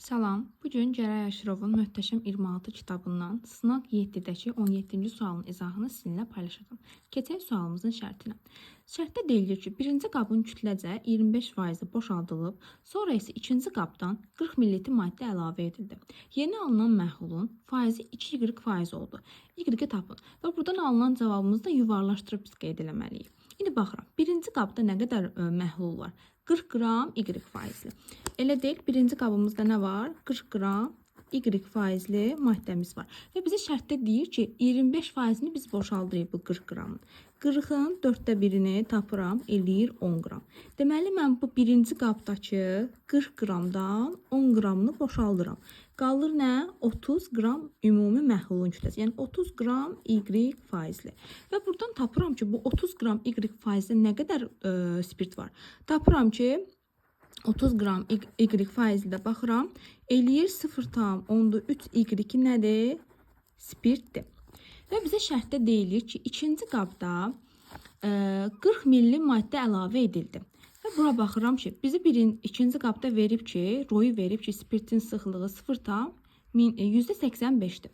Salam, bugün Gəray Aşırovun Möhtəşəm 26 kitabından sınaq 7-dəki 17-ci sualın izahını sizinlə paylaşacağım. Keçək sualımızın şərtinə. Şərtdə deyilir ki, birinci qabın kütləcə 25% boşaldılıb, sonra isə ikinci qabdan 40 ml maddə əlavə edildi. Yeni alınan məhlulun faizi 2y oldu. Y-i tapın və buradan alınan cavabımızı da yuvarlaşdırıb biz qeyd eləməliyik. İndi baxıram, birinci qabda nə qədər məhlul var? 40 qram Y faizli. Elə deyil, birinci qabımızda nə var? 40 qram Y faizli maddəmiz var. Və bizə şərtdə deyir ki, 25%ni biz boşaldırıq bu 40 qramın. 40-ın 4də birini tapıram, eləyir 10 qram. Deməli, mən bu birinci qabdakı 40 qramdan 10 qramını boşaldıram. Qalır nə? 30 qram ümumi məhlulun kütləsi. Yəni 30 qram Y faizli. Və buradan tapıram ki, bu 30 qram Y faizli nə qədər spirt var? Tapıram ki, 30 qram Y faizli də baxıram, eləyir 0,3 Y nədir? Spirtdir. Və bizə şərtdə deyilir ki, ikinci qabda 40 ml maddə əlavə edildi. Və bura baxıram ki, bizi ikinci qabda verib ki, royu verib ki, spirtin sıxlığı 0,85-dir.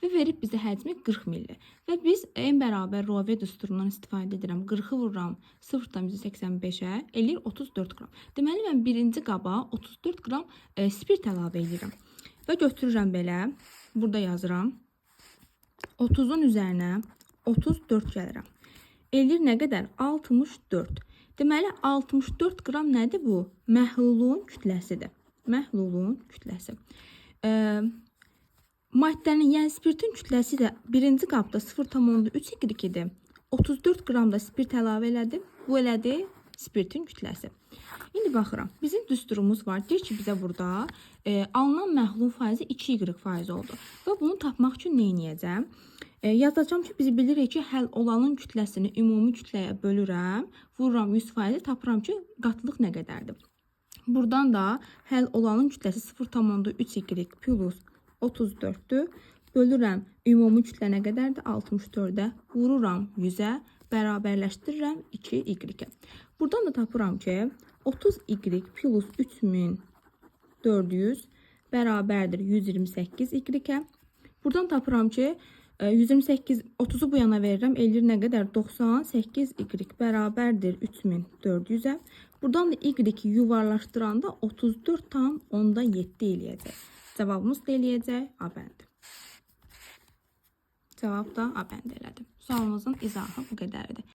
Və verib bizə həcmi 40 ml. Və biz en bərabər Rowe düsturundan istifadə edirəm. 40-ı vururam 0,85-ə, eləyir 34 qram. Deməli, mən birinci qaba 34 qram spirt əlavə edirəm. Və götürürəm belə, burada yazıram. 30-un üzərinə 34 gəlirəm. Eləyir nə qədər? 64. Deməli, 64 qram nədir bu? Məhlulun kütləsidir. Məhlulun kütləsi. Maddənin, yəni spirtin kütləsi də birinci qabda 0,3 Y-dir. 34 qram da spirt əlavə elədim. Bu elədir spirtin kütləsi. İndi baxıram. Bizim düsturumuz var. Deyir ki, bizə burada alınan məhlulun faizi 2Y faizi oldu. Və bunu tapmaq üçün nə edəcəm? Yazacağım ki, biz bilirik ki, həll olanın kütləsini ümumi kütləyə bölürəm. Vururam 100%, tapıram ki, qatlıq nə qədərdir? Buradan da həll olanın kütləsi 0,3 Y plus 34'dür. Bölürəm ümumi kütlə nə qədərdir? 64'də. Vururam 100'ə, bərabərləşdirirəm 2Y. Buradan da tapıram ki, 30Y plus 3400 bərabərdir 128 Y. Buradan tapıram ki, 128, 30'u bu yana verirəm, eləyir nə qədər? 98 Y bərabərdir 3400'ə. Buradan da Y yuvarlaşdıranda 34,7 eləyəcək. Cavabımız da eləyəcək A bəndi. Cavab da A bəndi elədim. Sualımızın izahı bu qədəridir.